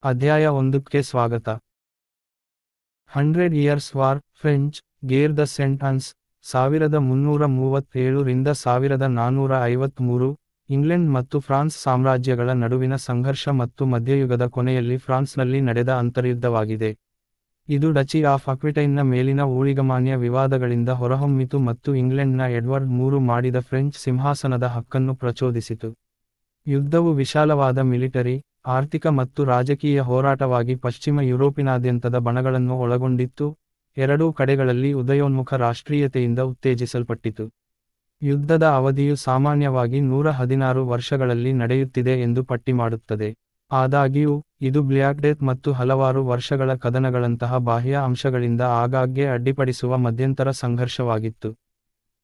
ಅಧ್ಯಾಯ 1ಕ್ಕೆ ಸ್ವಾಗತ. 100 ಇಯರ್ಸ್ ವಾರ್, ಫ್ರೆಂಚ್, ಗೇರ್ ದ ಸೆಂಟ್ ಅನ್ಸ್, 1337 ರಿಂದ 1453, ಇಂಗ್ಲೆಂಡ್ ಮತ್ತು ಫ್ರಾನ್ಸ್ ಸಾಮ್ರಾಜ್ಯಗಳ ನಡುವಿನ ಸಂಘರ್ಷ ಮತ್ತು ಮಧ್ಯಯುಗದ ಕೊನೆಯಲ್ಲಿ ಫ್ರಾನ್ಸ್ನಲ್ಲಿ ನಡೆದ ಅಂತರ್ಯುದ್ಧವಾಗಿದೆ. ಇದು ಡಚಿ ಆಫ್ ಅಕ್ವಿಟೈನ್ನ ಮೇಲಿನ ಊಳಿಗಮಾನ್ಯ ವಿವಾದಗಳಿಂದ ಹೊರಹೊಮ್ಮಿತು ಮತ್ತು ಇಂಗ್ಲೆಂಡ್ನ ಎಡ್ವರ್ಡ್ III ಮಾಡಿದ ಫ್ರೆಂಚ್ ಸಿಂಹಾಸನದ ಹಕ್ಕನ್ನು ಪ್ರಚೋದಿಸಿತು. ಯುದ್ಧವು ವಿಶಾಲವಾದ ಮಿಲಿಟರಿ, ಆರ್ಥಿಕ ಮತ್ತು ರಾಜಕೀಯ ಹೋರಾಟವಾಗಿ ಪಶ್ಚಿಮ ಯುರೋಪಿನಾದ್ಯಂತದ ಬಣಗಳನ್ನು ಒಳಗೊಂಡಿತ್ತು, ಎರಡೂ ಕಡೆಗಳಲ್ಲಿ ಉದಯೋನ್ಮುಖ ರಾಷ್ಟ್ರೀಯತೆಯಿಂದ ಉತ್ತೇಜಿಸಲ್ಪಟ್ಟಿತು. ಯುದ್ಧದ ಅವಧಿಯು ಸಾಮಾನ್ಯವಾಗಿ 116 ವರ್ಷಗಳಲ್ಲಿ ನಡೆಯುತ್ತಿದೆ ಎಂದು ಪಟ್ಟಿ ಮಾಡುತ್ತದೆ. ಆದಾಗ್ಯೂ, ಇದು ಬ್ಲ್ಯಾಕ್ ಡೆತ್ ಮತ್ತು ಹಲವಾರು ವರ್ಷಗಳ ಕದನಗಳಂತಹ ಬಾಹ್ಯ ಅಂಶಗಳಿಂದ ಆಗಾಗ್ಗೆ ಅಡ್ಡಿಪಡಿಸುವ ಮಧ್ಯಂತರ ಸಂಘರ್ಷವಾಗಿತ್ತು.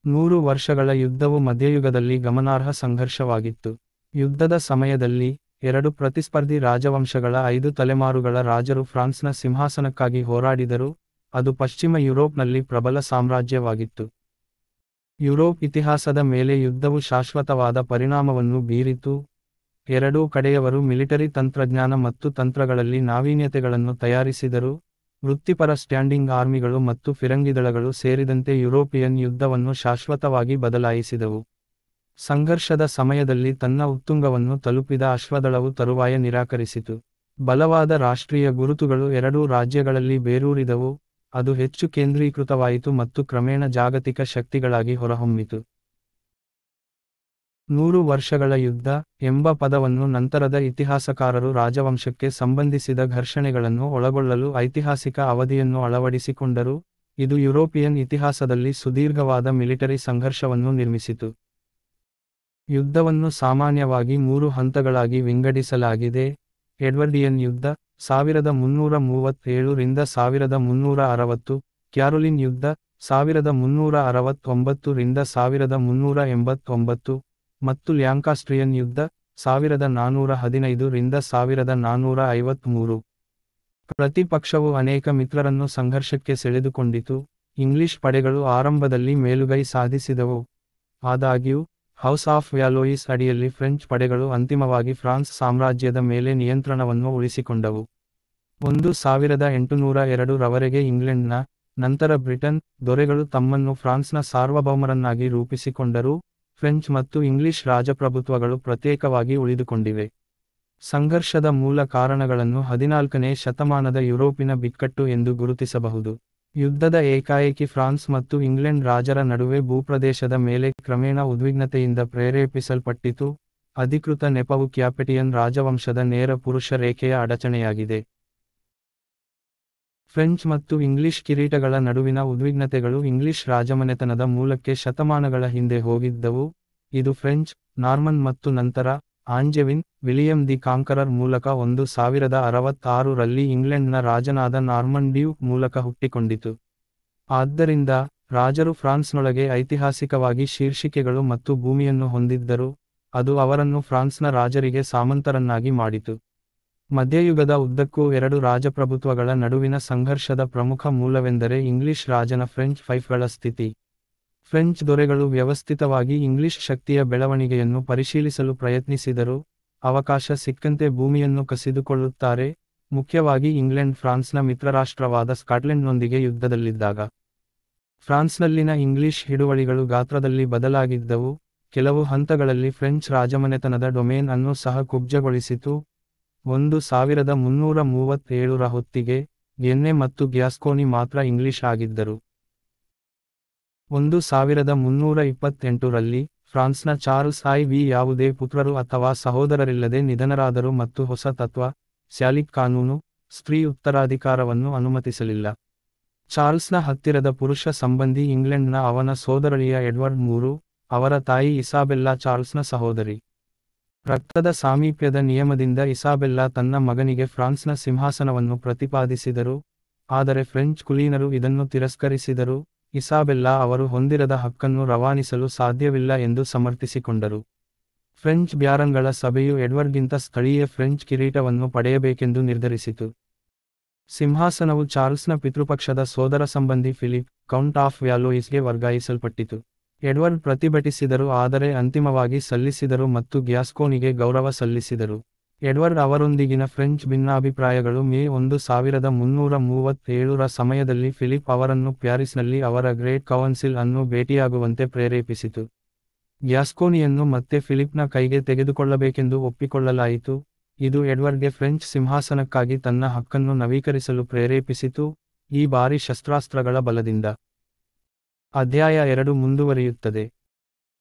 100 ವರ್ಷಗಳ ಯುದ್ಧವು ಮಧ್ಯಯುಗದಲ್ಲಿ ಗಮನಾರ್ಹ ಸಂಘರ್ಷವಾಗಿತ್ತು. ಯುದ್ಧದ ಸಮಯದಲ್ಲಿ, ಎರಡು ಪ್ರತಿಸ್ಪರ್ಧಿ ರಾಜವಂಶಗಳ 5 ತಲೆಮಾರುಗಳ ರಾಜರು ಫ್ರಾನ್ಸ್ನ ಸಿಂಹಾಸನಕ್ಕಾಗಿ ಹೋರಾಡಿದರು, ಅದು ಪಶ್ಚಿಮ ಯುರೋಪ್ನಲ್ಲಿ ಪ್ರಬಲ ಸಾಮ್ರಾಜ್ಯವಾಗಿತ್ತು. ಯುರೋಪ್ ಇತಿಹಾಸದ ಮೇಲೆ ಯುದ್ಧವು ಶಾಶ್ವತವಾದ ಪರಿಣಾಮವನ್ನು ಬೀರಿತು. ಎರಡೂ ಕಡೆಯವರು ಮಿಲಿಟರಿ ತಂತ್ರಜ್ಞಾನ ಮತ್ತು ತಂತ್ರಗಳಲ್ಲಿ ನಾವೀನ್ಯತೆಗಳನ್ನು ತಯಾರಿಸಿದರು, ವೃತ್ತಿಪರ ಸ್ಟ್ಯಾಂಡಿಂಗ್ ಆರ್ಮಿಗಳು ಮತ್ತು ಫಿರಂಗಿದಳಗಳು ಸೇರಿದಂತೆ ಯುರೋಪಿಯನ್ ಯುದ್ಧವನ್ನು ಶಾಶ್ವತವಾಗಿ ಬದಲಾಯಿಸಿದವು. ಸಂಘರ್ಷದ ಸಮಯದಲ್ಲಿ ತನ್ನ ಉತ್ತುಂಗವನ್ನು ತಲುಪಿದ ಅಶ್ವದಳವು ತರುವಾಯ ನಿರಾಕರಿಸಿತು. ಬಲವಾದ ರಾಷ್ಟ್ರೀಯ ಗುರುತುಗಳು ಎರಡೂ ರಾಜ್ಯಗಳಲ್ಲಿ ಬೇರೂರಿದವು, ಅದು ಹೆಚ್ಚು ಕೇಂದ್ರೀಕೃತವಾಯಿತು ಮತ್ತು ಕ್ರಮೇಣ ಜಾಗತಿಕ ಶಕ್ತಿಗಳಾಗಿ ಹೊರಹೊಮ್ಮಿತು. 100 ವರ್ಷಗಳ ಯುದ್ಧ ಎಂಬ ಪದವನ್ನು ನಂತರದ ಇತಿಹಾಸಕಾರರು ರಾಜವಂಶಕ್ಕೆ ಸಂಬಂಧಿಸಿದ ಘರ್ಷಣೆಗಳನ್ನು ಒಳಗೊಳ್ಳಲು ಐತಿಹಾಸಿಕ ಅವಧಿಯನ್ನು ಅಳವಡಿಸಿಕೊಂಡರು, ಇದು ಯುರೋಪಿಯನ್ ಇತಿಹಾಸದಲ್ಲಿ ಸುದೀರ್ಘವಾದ ಮಿಲಿಟರಿ ಸಂಘರ್ಷವನ್ನು ನಿರ್ಮಿಸಿತು. ಯುದ್ಧವನ್ನು ಸಾಮಾನ್ಯವಾಗಿ 3 ಹಂತಗಳಾಗಿ ವಿಂಗಡಿಸಲಾಗಿದೆ. ಎಡ್ವರ್ಡಿಯನ್ ಯುದ್ಧ, 1337 ರಿಂದ 1360, ಕ್ಯಾರೋಲಿನ್ ಯುದ್ಧ, 1369 ರಿಂದ 1389, ಮತ್ತು ಲ್ಯಾಂಕಾಸ್ಟ್ರಿಯನ್ ಯುದ್ಧ, 1415 ರಿಂದ 1453. ಪ್ರತಿ ಪಕ್ಷವು ಅನೇಕ ಮಿತ್ರರನ್ನು ಸಂಘರ್ಷಕ್ಕೆ ಸೆಳೆದುಕೊಂಡಿತು. ಇಂಗ್ಲಿಷ್ ಪಡೆಗಳು ಆರಂಭದಲ್ಲಿ ಮೇಲುಗೈ ಸಾಧಿಸಿದವು. ಆದಾಗ್ಯೂ, ಹೌಸ್ ಆಫ್ ವ್ಯಾಲೋಯಿಸ್ ಅಡಿಯಲ್ಲಿ ಫ್ರೆಂಚ್ ಪಡೆಗಳು ಅಂತಿಮವಾಗಿ ಫ್ರಾನ್ಸ್ ಸಾಮ್ರಾಜ್ಯದ ಮೇಲೆ ನಿಯಂತ್ರಣವನ್ನು ಉಳಿಸಿಕೊಂಡವು. 1802 ರವರೆಗೆ ಇಂಗ್ಲೆಂಡ್ನ, ನಂತರ ಬ್ರಿಟನ್, ದೊರೆಗಳು ತಮ್ಮನ್ನು ಫ್ರಾನ್ಸ್ನ ಸಾರ್ವಭೌಮರನ್ನಾಗಿ ರೂಪಿಸಿಕೊಂಡರು, ಫ್ರೆಂಚ್ ಮತ್ತು ಇಂಗ್ಲಿಷ್ ರಾಜಪ್ರಭುತ್ವಗಳು ಪ್ರತ್ಯೇಕವಾಗಿ ಉಳಿದುಕೊಂಡಿವೆ. ಸಂಘರ್ಷದ ಮೂಲ ಕಾರಣಗಳನ್ನು 14ನೇ ಶತಮಾನದ ಯುರೋಪಿನ ಬಿಕ್ಕಟ್ಟು ಎಂದು ಗುರುತಿಸಬಹುದು. ಯುದ್ಧದ ಏಕಾಏಕಿ ಫ್ರಾನ್ಸ್ ಮತ್ತು ಇಂಗ್ಲೆಂಡ್ ರಾಜರ ನಡುವೆ ಭೂಪ್ರದೇಶದ ಮೇಲೆ ಕ್ರಮೇಣ ಉದ್ವಿಗ್ನತೆಯಿಂದ ಪ್ರೇರೇಪಿಸಲ್ಪಟ್ಟಿತು. ಅಧಿಕೃತ ನೆಪವು ಕ್ಯಾಪೆಟಿಯನ್ ರಾಜವಂಶದ ನೇರ ಪುರುಷ ರೇಖೆಯ ಅಡಚಣೆಯಾಗಿದೆ. ಫ್ರೆಂಚ್ ಮತ್ತು ಇಂಗ್ಲಿಷ್ ಕಿರೀಟಗಳ ನಡುವಿನ ಉದ್ವಿಗ್ನತೆಗಳು ಇಂಗ್ಲಿಷ್ ರಾಜಮನೆತನದ ಮೂಲಕ್ಕೆ ಶತಮಾನಗಳ ಹಿಂದೆ ಹೋಗಿದ್ದವು, ಇದು ಫ್ರೆಂಚ್, ನಾರ್ಮನ್ ಮತ್ತು ನಂತರ, ಆಂಜೆವಿನ್, ವಿಲಿಯಂ ದಿ ಕಾಂಕರರ್ ಮೂಲಕ 1066 ರಲ್ಲಿ ಇಂಗ್ಲೆಂಡ್ನ ರಾಜನಾದ ನಾರ್ಮನ್ ಡ್ಯೂಕ್ ಮೂಲಕ ಹುಟ್ಟಿಕೊಂಡಿತು. ಆದ್ದರಿಂದ, ರಾಜರು ಫ್ರಾನ್ಸ್ನೊಳಗೆ ಐತಿಹಾಸಿಕವಾಗಿ ಶೀರ್ಷಿಕೆಗಳು ಮತ್ತು ಭೂಮಿಯನ್ನು ಹೊಂದಿದ್ದರು, ಅದು ಅವರನ್ನು ಫ್ರಾನ್ಸ್ನ ರಾಜರಿಗೆ ಸಾಮಂತರನ್ನಾಗಿ ಮಾಡಿತು. ಮಧ್ಯಯುಗದ ಉದ್ದಕ್ಕೂ ಎರಡು ರಾಜಪ್ರಭುತ್ವಗಳ ನಡುವಿನ ಸಂಘರ್ಷದ ಪ್ರಮುಖ ಮೂಲವೆಂದರೆ ಇಂಗ್ಲಿಷ್ ರಾಜನ ಫ್ರೆಂಚ್ ಫೈಫ್ಗಳ ಸ್ಥಿತಿ. ಫ್ರೆಂಚ್ ದೊರೆಗಳು ವ್ಯವಸ್ಥಿತವಾಗಿ ಇಂಗ್ಲಿಷ್ ಶಕ್ತಿಯ ಬೆಳವಣಿಗೆಯನ್ನು ಪರಿಶೀಲಿಸಲು ಪ್ರಯತ್ನಿಸಿದರು, ಅವಕಾಶ ಸಿಕ್ಕಂತೆ ಭೂಮಿಯನ್ನು ಕಸಿದುಕೊಳ್ಳುತ್ತಾರೆ, ಮುಖ್ಯವಾಗಿ ಇಂಗ್ಲೆಂಡ್ ಫ್ರಾನ್ಸ್ನ ಮಿತ್ರರಾಷ್ಟ್ರವಾದ ಸ್ಕಾಟ್ಲೆಂಡ್ನೊಂದಿಗೆ ಯುದ್ಧದಲ್ಲಿದ್ದಾಗ. ಫ್ರಾನ್ಸ್ನಲ್ಲಿನ ಇಂಗ್ಲಿಷ್ ಹಿಡುವಳಿಗಳು ಗಾತ್ರದಲ್ಲಿ ಬದಲಾಗಿದ್ದವು, ಕೆಲವು ಹಂತಗಳಲ್ಲಿ ಫ್ರೆಂಚ್ ರಾಜಮನೆತನದ ಡೊಮೇನ್ ಅನ್ನು ಸಹ ಕುಬ್ಜಗೊಳಿಸಿತು. 1337 ರ ಹೊತ್ತಿಗೆ, ಗೆನ್ನೆ ಮತ್ತು ಗ್ಯಾಸ್ಕೋನಿ ಮಾತ್ರ ಇಂಗ್ಲಿಷ್ ಆಗಿದ್ದರು. 1328 ರಲ್ಲಿ, ಫ್ರಾನ್ಸ್ನ ಚಾರ್ಲ್ಸ್ IV ಯಾವುದೇ ಪುತ್ರರು ಅಥವಾ ಸಹೋದರರಿಲ್ಲದೆ ನಿಧನರಾದರು ಮತ್ತು ಹೊಸ ತತ್ವ, ಸ್ಯಾಲಿಕ್ ಕಾನೂನು, ಸ್ತ್ರೀ ಉತ್ತರಾಧಿಕಾರವನ್ನು ಅನುಮತಿಸಲಿಲ್ಲ. ಚಾರ್ಲ್ಸ್ನ ಹತ್ತಿರದ ಪುರುಷ ಸಂಬಂಧಿ ಇಂಗ್ಲೆಂಡ್ನ ಅವನ ಸೋದರಳಿಯ ಎಡ್ವರ್ಡ್ III, ಅವರ ತಾಯಿ ಇಸಾಬೆಲ್ಲಾ ಚಾರ್ಲ್ಸ್ನ ಸಹೋದರಿ. ರಕ್ತದ ಸಾಮೀಪ್ಯದ ನಿಯಮದಿಂದ ಇಸಾಬೆಲ್ಲಾ ತನ್ನ ಮಗನಿಗೆ ಫ್ರಾನ್ಸ್ನ ಸಿಂಹಾಸನವನ್ನು ಪ್ರತಿಪಾದಿಸಿದರು, ಆದರೆ ಫ್ರೆಂಚ್ ಕುಲೀನರು ಇದನ್ನು ತಿರಸ್ಕರಿಸಿದರು. ಇಸಾಬೆಲ್ಲಾ ಅವರು ಹೊಂದಿರದ ಹಕ್ಕನ್ನು ರವಾನಿಸಲು ಸಾಧ್ಯವಿಲ್ಲ ಎಂದು ಸಮರ್ಥಿಸಿಕೊಂಡರು. ಫ್ರೆಂಚ್ ಬ್ಯಾರನ್ಗಳ ಸಭೆಯು ಎಡ್ವರ್ಡ್ಗಿಂತ ಸ್ಥಳೀಯ ಫ್ರೆಂಚ್ ಕಿರೀಟವನ್ನು ಪಡೆಯಬೇಕೆಂದು ನಿರ್ಧರಿಸಿತು. ಸಿಂಹಾಸನವು ಚಾರ್ಲ್ಸ್ನ ಪಿತೃಪಕ್ಷದ ಸೋದರ ಸಂಬಂಧಿ ಫಿಲಿಪ್, ಕೌಂಟ್ ಆಫ್ ವ್ಯಾಲೋಯಿಸ್ಗೆ ವರ್ಗಾಯಿಸಲ್ಪಟ್ಟಿತು. ಎಡ್ವರ್ಡ್ ಪ್ರತಿಭಟಿಸಿದರು ಆದರೆ ಅಂತಿಮವಾಗಿ ಸಲ್ಲಿಸಿದರು ಮತ್ತು ಗ್ಯಾಸ್ಕೋನಿಗೆ ಗೌರವ ಸಲ್ಲಿಸಿದರು. ಎಡ್ವರ್ಡ್ ಅವರೊಂದಿಗಿನ ಫ್ರೆಂಚ್ ಭಿನ್ನಾಭಿಪ್ರಾಯಗಳು ಮೇ 1337ರ ಸಮಯದಲ್ಲಿ ಫಿಲಿಪ್ ಅವರನ್ನು ಪ್ಯಾರಿಸ್ನಲ್ಲಿ ಅವರ ಗ್ರೇಟ್ ಕೌನ್ಸಿಲ್ ಅನ್ನು ಭೇಟಿಯಾಗುವಂತೆ ಪ್ರೇರೇಪಿಸಿತು. ಗ್ಯಾಸ್ಕೋನಿಯನ್ನು ಮತ್ತೆ ಫಿಲಿಪ್ನ ಕೈಗೆ ತೆಗೆದುಕೊಳ್ಳಬೇಕೆಂದು ಒಪ್ಪಿಕೊಳ್ಳಲಾಯಿತು, ಇದು ಎಡ್ವರ್ಡ್ಗೆ ಫ್ರೆಂಚ್ ಸಿಂಹಾಸನಕ್ಕಾಗಿ ತನ್ನ ಹಕ್ಕನ್ನು ನವೀಕರಿಸಲು ಪ್ರೇರೇಪಿಸಿತು, ಈ ಬಾರಿ ಶಸ್ತ್ರಾಸ್ತ್ರಗಳ ಬಲದಿಂದ. ಅಧ್ಯಾಯ 2 ಮುಂದುವರಿಯುತ್ತದೆ.